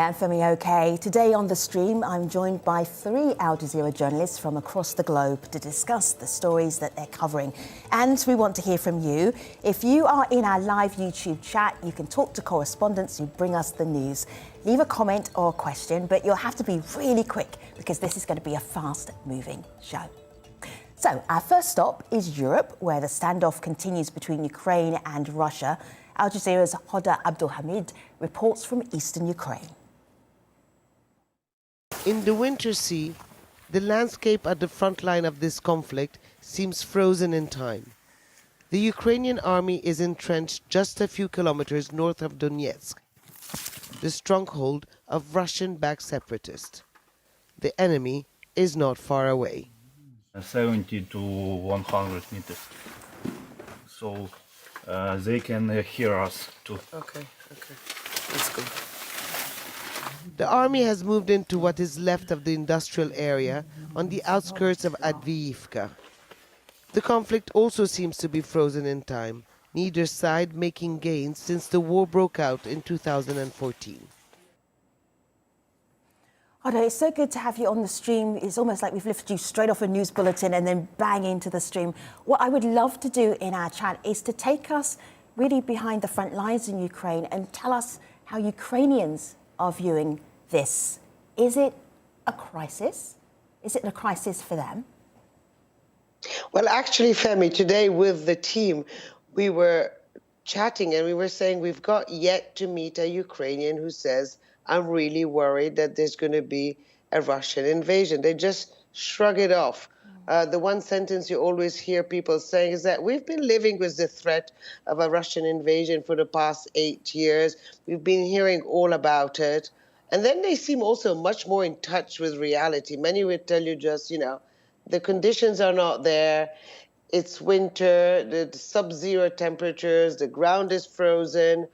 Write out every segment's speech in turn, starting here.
and Femi OK. Today on The Stream, I'm joined by 3 Al Jazeera journalists from across the globe to discuss the stories that they're covering. And we want to hear from you. If you are in our live YouTube chat, you can talk to correspondents who bring us the news. Leave a comment or a question, but you'll have to be really quick because this is going to be a fast-moving show. So, our first stop is Europe, where the standoff continues between Ukraine and Russia. Al Jazeera's Hoda Abdel-Hamid reports from eastern Ukraine. In the Winter Sea, the landscape at the front line of this conflict seems frozen in time. The Ukrainian army is entrenched just a few kilometers north of Donetsk, the stronghold of Russian-backed separatists. The enemy is not far away. 70 to 100 meters. So they can hear us too. Okay. That's good. The army has moved into what is left of the industrial area on the outskirts of Avdiivka. The conflict also seems to be frozen in time, neither side making gains since the war broke out in 2014. Hoda, it's so good to have you on the stream. It's almost like we've lifted you straight off a news bulletin and then bang into the stream. What I would love to do in our chat is to take us really behind the front lines in Ukraine and tell us how Ukrainians are viewing this. Is it a crisis? Is it a crisis for them? Well, actually, Femi, today with the team, we were chatting and we were saying we've got yet to meet a Ukrainian who says, I'm really worried that there's going to be a Russian invasion. They just shrug it off. The one sentence you always hear people saying is that we've been living with the threat of a Russian invasion for the past 8 years. We've been hearing all about it. And then they seem also much more in touch with reality. Many would tell you just, the conditions are not there. It's winter, the sub-zero temperatures, the ground is frozen.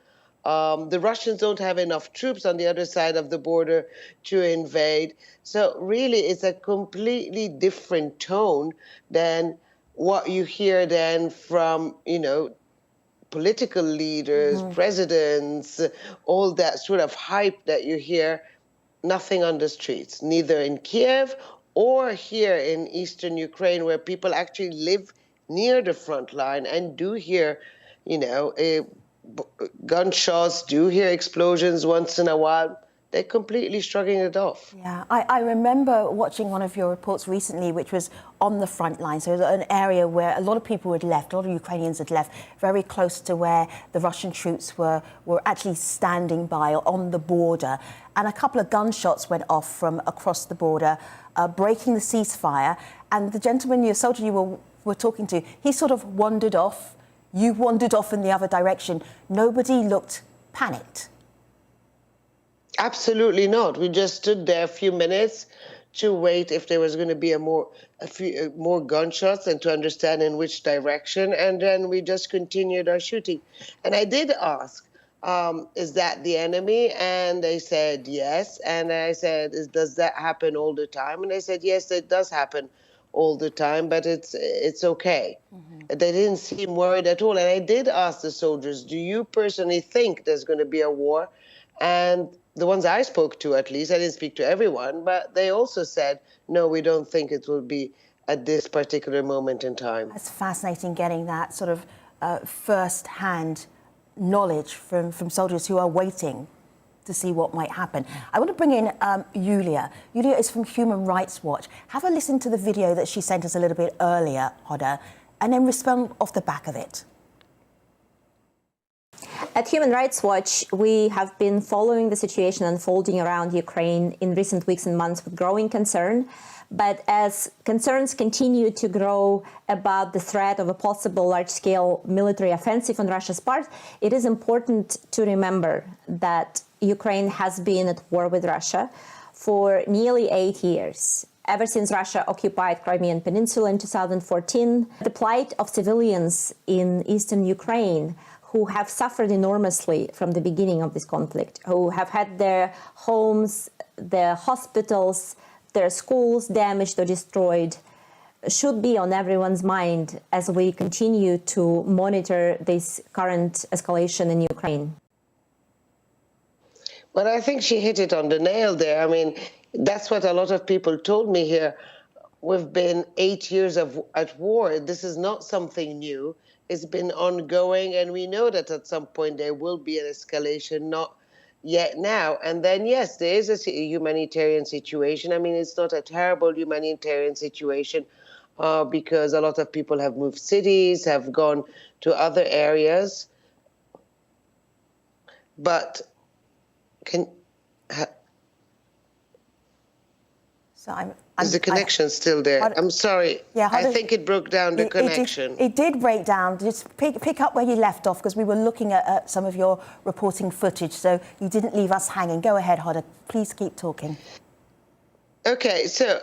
The Russians don't have enough troops on the other side of the border to invade. So really, it's a completely different tone than what you hear then from, political leaders, presidents, all that sort of hype that you hear. Nothing on the streets, neither in Kiev or here in eastern Ukraine, where people actually live near the front line and do hear, gunshots, do hear explosions once in a while. They're completely shrugging it off. Yeah, I remember watching one of your reports recently, which was on the front line. So an area where a lot of people had left, a lot of Ukrainians had left, very close to where the Russian troops were actually standing by on the border. And a couple of gunshots went off from across the border, breaking the ceasefire. And the gentleman, your soldier you were talking to, he sort of wandered off. You wandered off in the other direction. Nobody looked panicked. Absolutely not. We just stood there a few minutes to wait if there was going to be a few more gunshots and to understand in which direction. And then we just continued our shooting. And I did ask, is that the enemy? And they said yes. And I said, does that happen all the time? And they said, yes, it does happen all the time, but it's okay. They didn't seem worried at all. And I did ask the soldiers, do you personally think there's going to be a war? And the ones I spoke to, at least, I didn't speak to everyone, but they also said, no, we don't think it will be at this particular moment in time. It's fascinating getting that sort of first-hand knowledge from soldiers who are waiting to see what might happen. I want to bring in Julia. Julia is from Human Rights Watch. Have a listen to the video that she sent us a little bit earlier, Hoda, and then respond off the back of it. At Human Rights Watch, we have been following the situation unfolding around Ukraine in recent weeks and months with growing concern. But as concerns continue to grow about the threat of a possible large-scale military offensive on Russia's part, it is important to remember that Ukraine has been at war with Russia for nearly 8 years. Ever since Russia occupied Crimean Peninsula in 2014, the plight of civilians in eastern Ukraine who have suffered enormously from the beginning of this conflict, who have had their homes, their hospitals, their schools damaged or destroyed, should be on everyone's mind as we continue to monitor this current escalation in Ukraine. Well, I think she hit it on the nail there. I mean, that's what a lot of people told me here. We've been 8 years at war. This is not something new. It's been ongoing, and we know that at some point there will be an escalation, not yet now. And then, yes, there is a humanitarian situation. I mean, it's not a terrible humanitarian situation because a lot of people have moved cities, have gone to other areas. But is the connection still there? I'm sorry. Yeah, I think it broke down the connection. It did break down. Just pick up where you left off, because we were looking at some of your reporting footage, so you didn't leave us hanging. Go ahead, Hoda. Please keep talking. Okay, so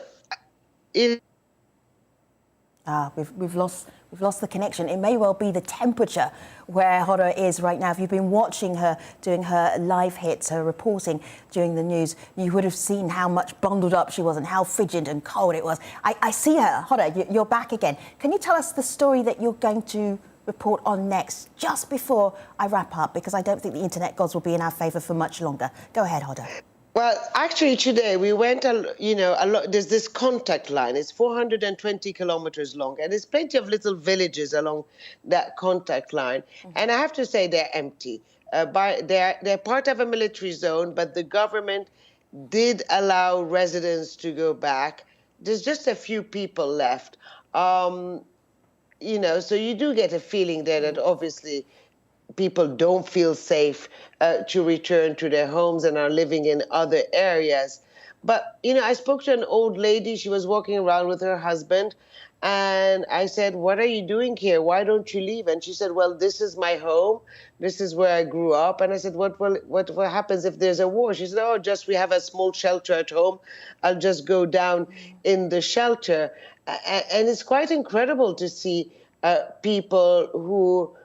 we've lost the connection. It may well be the temperature where Hoda is right now. If you've been watching her doing her live hits, her reporting during the news, you would have seen how much bundled up she was and how frigid and cold it was. I see her. Hoda, you're back again. Can you tell us the story that you're going to report on next, just before I wrap up? Because I don't think the internet gods will be in our favour for much longer. Go ahead, Hoda. Well, actually, today we went, a lot. There's this contact line. It's 420 kilometers long, and there's plenty of little villages along that contact line. Mm-hmm. And I have to say they're empty. They're part of a military zone, but the government did allow residents to go back. There's just a few people left. So you do get a feeling there that obviously people don't feel safe to return to their homes and are living in other areas. But, I spoke to an old lady. She was walking around with her husband. And I said, what are you doing here? Why don't you leave? And she said, well, this is my home. This is where I grew up. And I said, what happens if there's a war? She said, oh, we have a small shelter at home. I'll just go down in the shelter. And it's quite incredible to see people who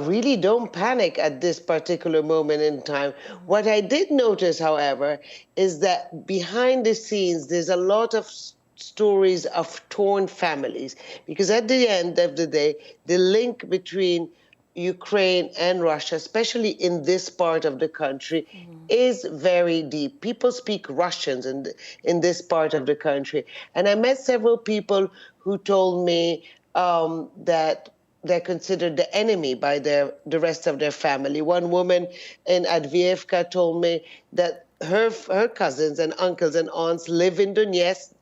really don't panic at this particular moment in time. What I did notice, however, is that behind the scenes, there's a lot of stories of torn families, because at the end of the day, the link between Ukraine and Russia, especially in this part of the country, is very deep. People speak Russians in this part of the country. And I met several people who told me that they're considered the enemy by the rest of their family. One woman in Adviivka told me that her cousins and uncles and aunts live in Donetsk,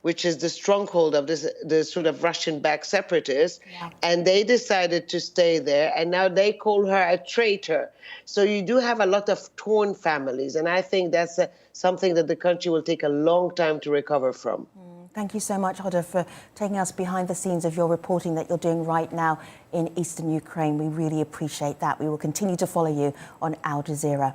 which is the stronghold of the sort of Russian-backed separatists, and they decided to stay there, and now they call her a traitor. So you do have a lot of torn families, and I think that's something that the country will take a long time to recover from. Thank you so much, Hoda, for taking us behind the scenes of your reporting that you're doing right now in eastern Ukraine. We really appreciate that. We will continue to follow you on Al Jazeera.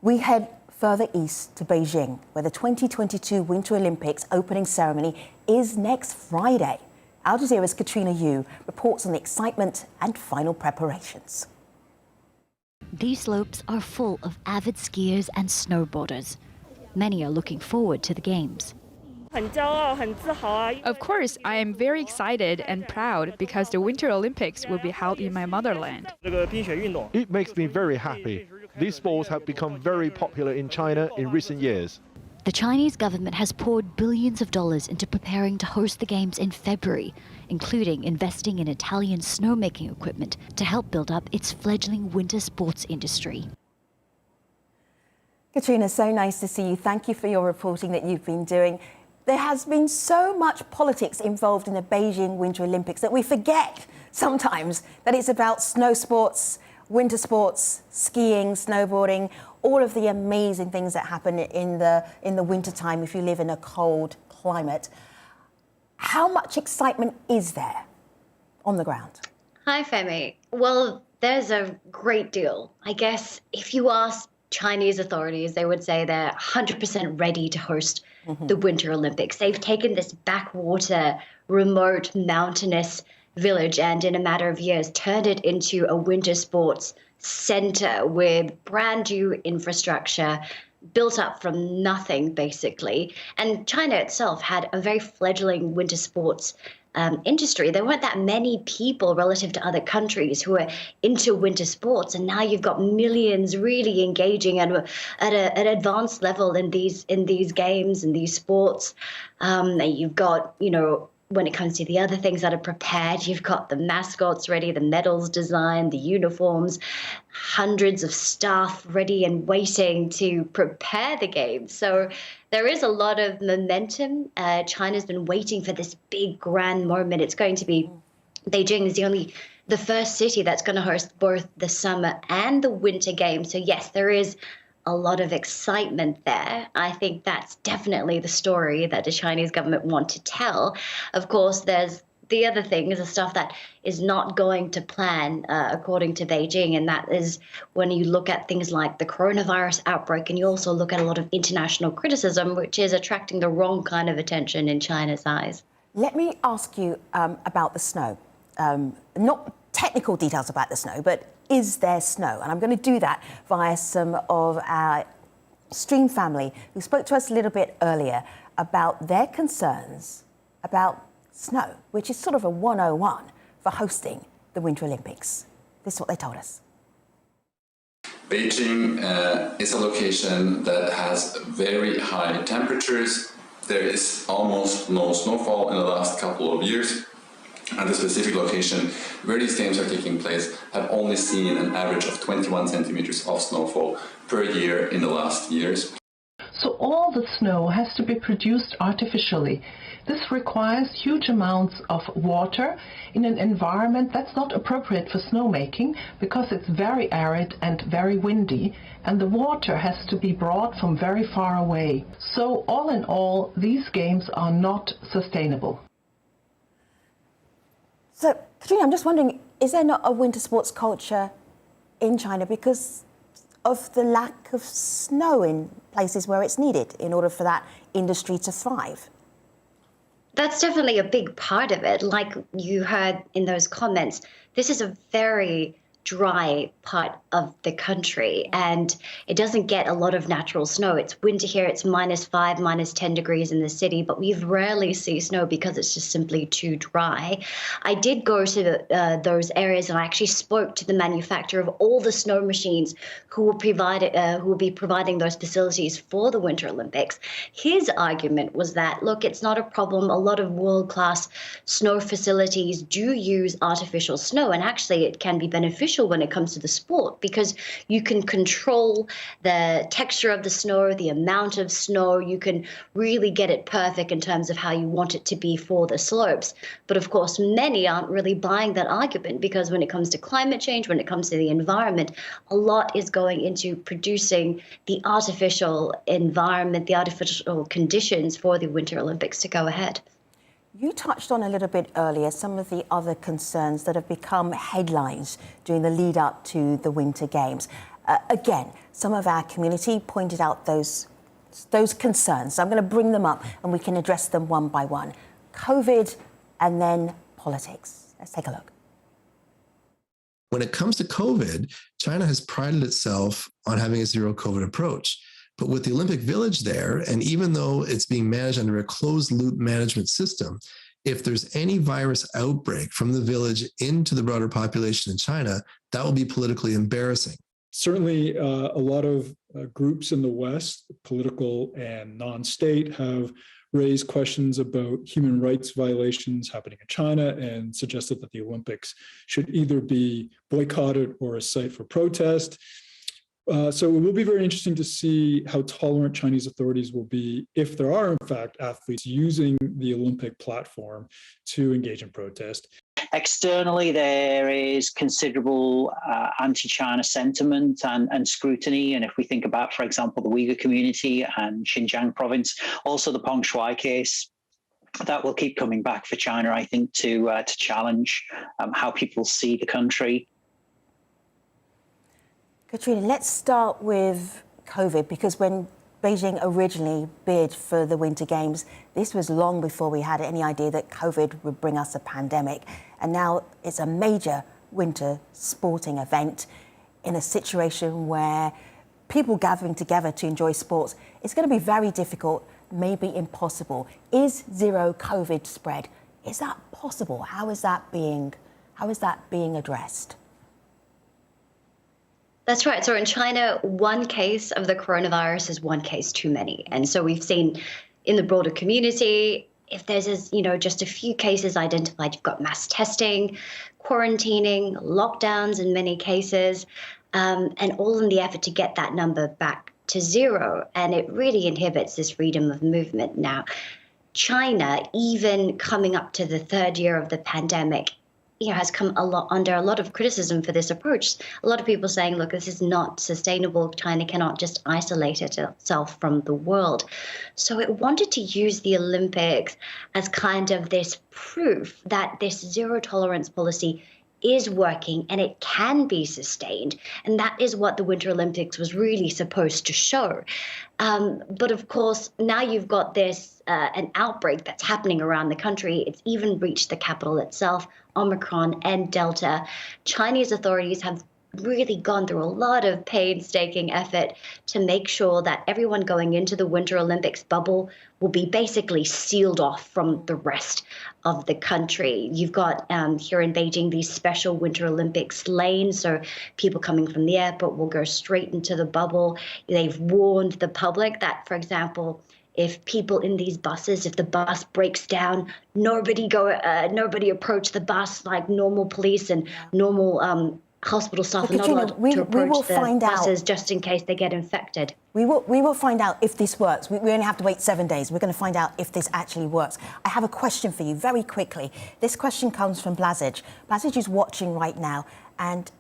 We head further east to Beijing, where the 2022 Winter Olympics opening ceremony is next Friday. Al Jazeera's Katrina Yu reports on the excitement and final preparations. These slopes are full of avid skiers and snowboarders. Many are looking forward to the games. Of course, I am very excited and proud because the Winter Olympics will be held in my motherland. It makes me very happy. These sports have become very popular in China in recent years. The Chinese government has poured billions of dollars into preparing to host the games in February, including investing in Italian snowmaking equipment to help build up its fledgling winter sports industry. Katrina, so nice to see you. Thank you for your reporting that you've been doing. There has been so much politics involved in the Beijing Winter Olympics that we forget sometimes that it's about snow sports, winter sports, skiing, snowboarding, all of the amazing things that happen in the wintertime if you live in a cold climate. How much excitement is there on the ground? Hi, Femi. Well, there's a great deal. I guess if you ask Chinese authorities, they would say they're 100% ready to host the Winter Olympics. They've taken this backwater, remote, mountainous village and in a matter of years turned it into a winter sports center with brand new infrastructure built up from nothing, basically. And China itself had a very fledgling winter sports industry. There weren't that many people relative to other countries who are into winter sports, and now you've got millions really engaging at an advanced level in these games and these sports. And you've got, when it comes to the other things that are prepared, you've got the mascots ready, the medals designed, the uniforms, hundreds of staff ready and waiting to prepare the games. So there is a lot of momentum. China's been waiting for this big, grand moment. It's going to be, Beijing is the first city that's going to host both the summer and the winter games. So yes, there is a lot of excitement there. I think that's definitely the story that the Chinese government want to tell. Of course, there's the other thing is the stuff that is not going to plan according to Beijing, and that is when you look at things like the coronavirus outbreak, and you also look at a lot of international criticism, which is attracting the wrong kind of attention in China's eyes. Let me ask you about the snow. Not technical details about the snow, but is there snow? And I'm going to do that via some of our stream family who spoke to us a little bit earlier about their concerns about snow, which is sort of a 101 for hosting the Winter Olympics. This is what they told us. Beijing is a location that has very high temperatures. There is almost no snowfall in the last couple of years. And the specific location where these games are taking place have only seen an average of 21 centimeters of snowfall per year in the last years. So all the snow has to be produced artificially. This requires huge amounts of water in an environment that's not appropriate for snowmaking because it's very arid and very windy, and the water has to be brought from very far away. So all in all, these games are not sustainable. So, Katrina, I'm just wondering, is there not a winter sports culture in China because of the lack of snow in places where it's needed in order for that industry to thrive? That's definitely a big part of it. Like you heard in those comments, this is a very dry part of the country, and it doesn't get a lot of natural snow. It's winter here, it's -5, -10 degrees in the city, but we rarely see snow because it's just simply too dry. I did go to those areas, and I actually spoke to the manufacturer of all the snow machines who will be providing those facilities for the Winter Olympics. His argument was that, look, it's not a problem. A lot of world-class snow facilities do use artificial snow, and actually it can be beneficial when it comes to the sport because you can control the texture of the snow, the amount of snow. You can really get it perfect in terms of how you want it to be for the slopes. But of course, many aren't really buying that argument because when it comes to climate change, when it comes to the environment, a lot is going into producing the artificial environment, the artificial conditions for the Winter Olympics to go ahead. You touched on a little bit earlier some of the other concerns that have become headlines during the lead up to the Winter Games. Again, some of our community pointed out those concerns. So I'm going to bring them up and we can address them one by one. COVID and then politics. Let's take a look. When it comes to COVID, China has prided itself on having a zero COVID approach. But with the Olympic Village there, and even though it's being managed under a closed-loop management system, if there's any virus outbreak from the village into the broader population in China, that will be politically embarrassing. Certainly, a lot of groups in the West, political and non-state, have raised questions about human rights violations happening in China and suggested that the Olympics should either be boycotted or a site for protest. So it will be very interesting to see how tolerant Chinese authorities will be if there are, in fact, athletes using the Olympic platform to engage in protest. Externally, there is considerable anti-China sentiment and scrutiny. And if we think about, for example, the Uyghur community and Xinjiang province, also the Peng Shuai case, that will keep coming back for China, I think, to challenge how people see the country. Katrina, let's start with COVID, because when Beijing originally bid for the Winter Games, this was long before we had any idea that COVID would bring us a pandemic. And now it's a major winter sporting event in a situation where people gathering together to enjoy sports, it's going to be very difficult, maybe impossible. Is zero COVID spread Is that possible? How is that being addressed? That's right. So in China, one case of the coronavirus is one case too many. And so we've seen in the broader community, if there's just a few cases identified, you've got mass testing, quarantining, lockdowns in many cases, and all in the effort to get that number back to zero. And it really inhibits this freedom of movement. Now, China, even coming up to the third year of the pandemic, has come under a lot of criticism for this approach. A lot of people saying, look, this is not sustainable. China cannot just isolate itself from the world. So it wanted to use the Olympics as kind of this proof that this zero tolerance policy is working and it can be sustained. And that is what the Winter Olympics was really supposed to show. But of course, now you've got this, an outbreak that's happening around the country. It's even reached the capital itself, Omicron and Delta. Chinese authorities have really gone through a lot of painstaking effort to make sure that everyone going into the Winter Olympics bubble will be basically sealed off from the rest of the country. You've got here in Beijing these special Winter Olympics lanes, so people coming from the airport will go straight into the bubble. They've warned the public that, for example, if people in these buses, if the bus breaks down, nobody approach the bus like normal police and normal hospital staff are not allowed to approach the buses just in case they get infected. We will find out if this works. We only have to wait 7 days. We're going to find out if this actually works. I have a question for you very quickly. This question comes from Blazij. Blazij is watching right now, and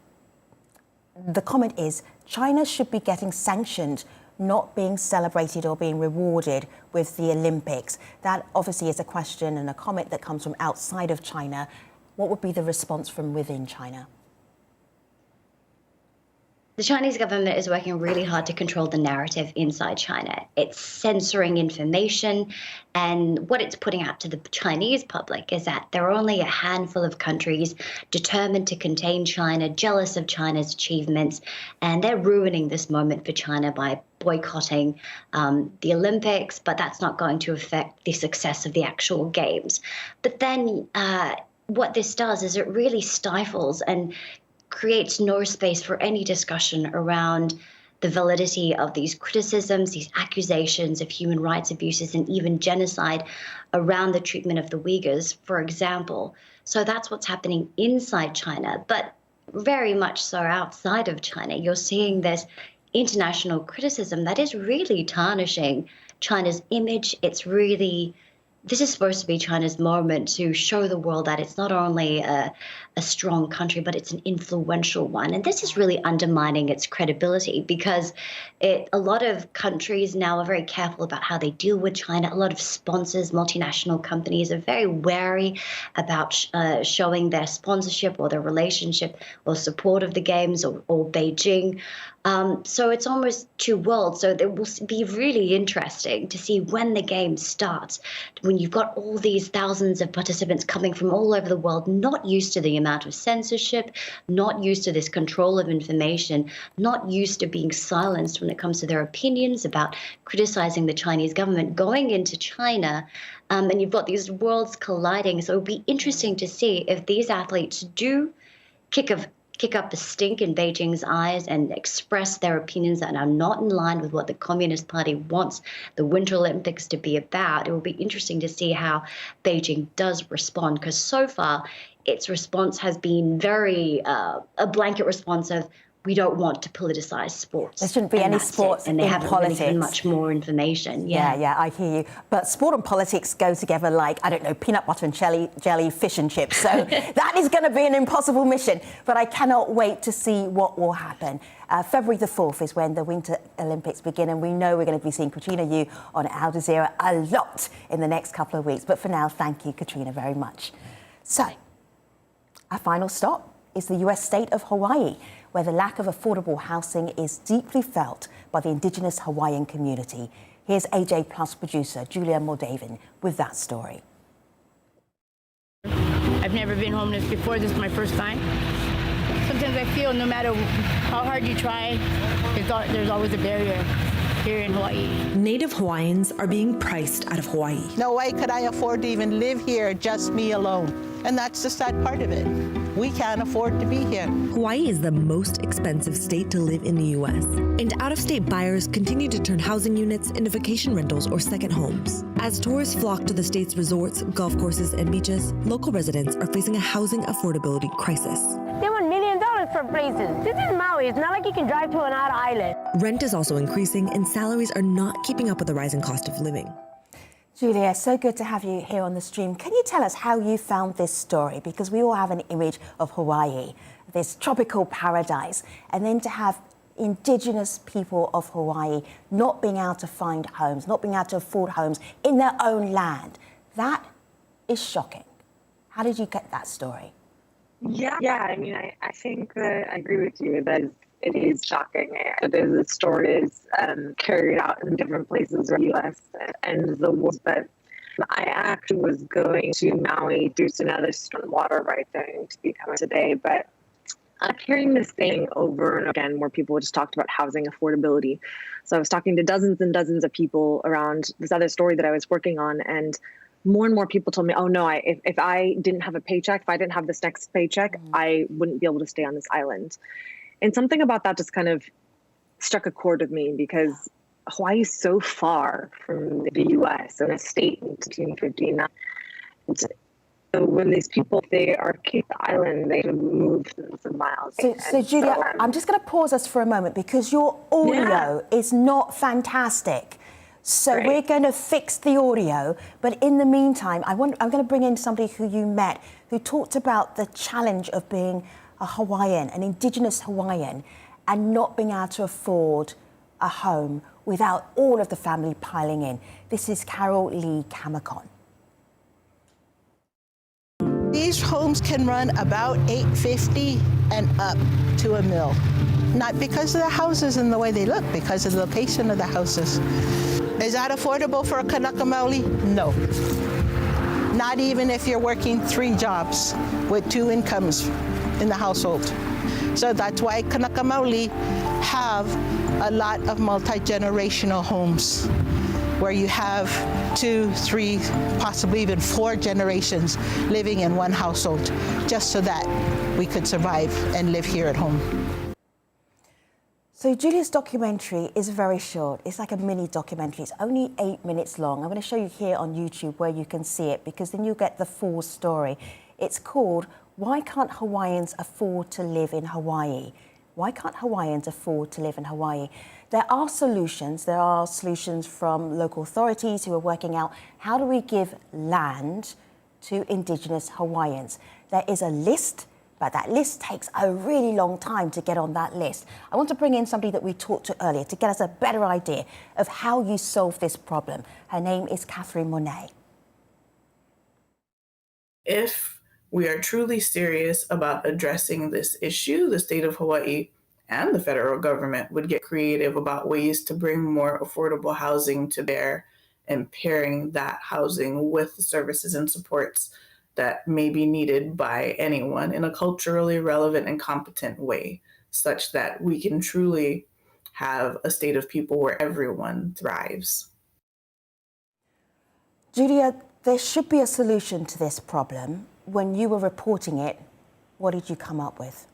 the comment is, China should be getting sanctioned, not being celebrated or being rewarded with the Olympics. That obviously is a question and a comment that comes from outside of China. What would be the response from within China? The Chinese government is working really hard to control the narrative inside China. It's censoring information, and what it's putting out to the Chinese public is that there are only a handful of countries determined to contain China, jealous of China's achievements, and they're ruining this moment for China by boycotting the Olympics, but that's not going to affect the success of the actual games. But then what this does is it really stifles and creates no space for any discussion around the validity of these criticisms, these accusations of human rights abuses, and even genocide around the treatment of the Uyghurs, for example. So that's what's happening inside China, but very much so outside of China. You're seeing this international criticism that is really tarnishing China's image. This is supposed to be China's moment to show the world that it's not only a strong country, but it's an influential one. And this is really undermining its credibility because a lot of countries now are very careful about how they deal with China. A lot of sponsors, multinational companies are very wary about showing their sponsorship or their relationship or support of the Games or Beijing. So it's almost two worlds. So it will be really interesting to see when the game starts, when you've got all these thousands of participants coming from all over the world, not used to the amount of censorship, not used to this control of information, not used to being silenced when it comes to their opinions about criticizing the Chinese government, going into China, and you've got these worlds colliding. So it'll be interesting to see if these athletes do kick up a stink in Beijing's eyes and express their opinions that are not in line with what the Communist Party wants the Winter Olympics to be about. It will be interesting to see how Beijing does respond, because so far its response has been very a blanket response of, we don't want to politicize sports. There shouldn't be any sports in politics. And they haven't really given much more information. Yeah, I hear you. But sport and politics go together like, I don't know, peanut butter and jelly, fish and chips. So that is going to be an impossible mission. But I cannot wait to see what will happen. February the 4th is when the Winter Olympics begin, and we know we're going to be seeing Katrina Yu on Al Jazeera a lot in the next couple of weeks. But for now, thank you, Katrina, very much. So, our final stop is the US state of Hawaii, where the lack of affordable housing is deeply felt by the indigenous Hawaiian community. Here's AJ Plus producer Julia Muldavin with that story. I've never been homeless before. This is my first time. Sometimes I feel no matter how hard you try, there's always a barrier. here in Hawaii. Native Hawaiians are being priced out of Hawaii. No way could I afford to even live here, just me alone. And that's the sad part of it. We can't afford to be here. Hawaii is the most expensive state to live in the U.S., and out-of-state buyers continue to turn housing units into vacation rentals or second homes. As tourists flock to the state's resorts, golf courses, and beaches, local residents are facing a housing affordability crisis. They want $1 million for places. This is Maui. It's not like you can drive to another island. Rent is also increasing, and salaries are not keeping up with the rising cost of living. Julia, so good to have you here on the stream. Can you tell us how you found this story? Because we all have an image of Hawaii, this tropical paradise, and then to have Indigenous people of Hawaii not being able to find homes, not being able to afford homes in their own land. That is shocking. How did you get that story? Yeah. I mean, I think that I agree with you that it is shocking. The story is carried out in different places in the U.S. and the world. But I actually was going to Maui due to another stormwater going to be coming today. But I'm hearing this thing over and again where people just talked about housing affordability. So I was talking to dozens and dozens of people around this other story that I was working on, and more people told me, oh no, if I didn't have a paycheck, if I didn't have this next paycheck, I wouldn't be able to stay on this island. And something about that just kind of struck a chord with me, because Hawaii is so far from the U.S. and a state in 1959. So when these people, they are keep the island, they have moved some miles. So Julia, I'm just going to pause us for a moment because your audio is not fantastic. So we're going to fix the audio, but in the meantime, I'm going to bring in somebody who you met, who talked about the challenge of being a Hawaiian, an Indigenous Hawaiian, and not being able to afford a home without all of the family piling in. This is Carol Lee Kamakon. These homes can run about $850 and up to $1 million. Not because of the houses and the way they look, because of the location of the houses. Is that affordable for a Kanaka Maoli? No. Not even if you're working 3 jobs with 2 incomes in the household. So that's why Kanaka Maoli have a lot of multi-generational homes where you have 2, 3, possibly even 4 generations living in one household, just so that we could survive and live here at home. So Julia's documentary is very short. It's like a mini documentary. It's only 8 minutes long. I'm going to show you here on YouTube where you can see it, because then you'll get the full story. It's called Why Can't Hawaiians Afford to Live in Hawaii? Why can't Hawaiians afford to live in Hawaii? There are solutions. There are solutions from local authorities who are working out how do we give land to Indigenous Hawaiians. There is a list, but that list takes a really long time to get on that list. I want to bring in somebody that we talked to earlier to get us a better idea of how you solve this problem. Her name is Catherine Monet. If we are truly serious about addressing this issue, the state of Hawaii and the federal government would get creative about ways to bring more affordable housing to bear and pairing that housing with the services and supports that may be needed by anyone in a culturally relevant and competent way, such that we can truly have a state of people where everyone thrives. Julia, there should be a solution to this problem. When you were reporting it, what did you come up with?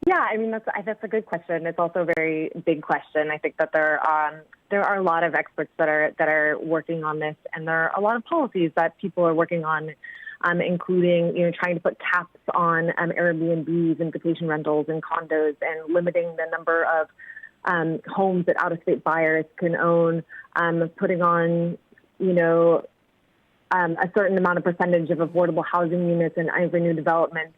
Yeah, I mean, that's a good question. It's also a very big question. I think that there are a lot of experts that are working on this, and there are a lot of policies that people are working on, including trying to put caps on Airbnbs and vacation rentals and condos, and limiting the number of homes that out-of-state buyers can own, putting on a certain amount of percentage of affordable housing units in every new development.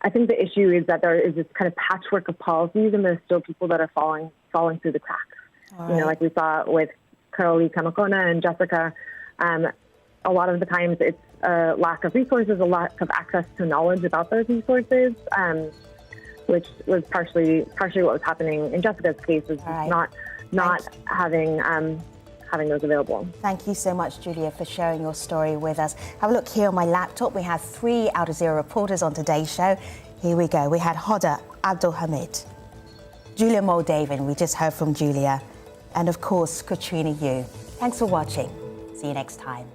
I think the issue is that there is this kind of patchwork of policies, and there's still people that are falling through the cracks. Right. Like we saw with Carol Lee Kamakona and Jessica, a lot of the times it's a lack of resources, a lack of access to knowledge about those resources, which was partially what was happening in Jessica's case, is not having those available. Thank you so much, Julia, for sharing your story with us. Have a look here on my laptop. We have 3 Al Jazeera reporters on today's show. Here we go. We had Hoda Abdel-Hamid, Julia Muldavin, we just heard from Julia, and of course, Katrina Yu. Thanks for watching. See you next time.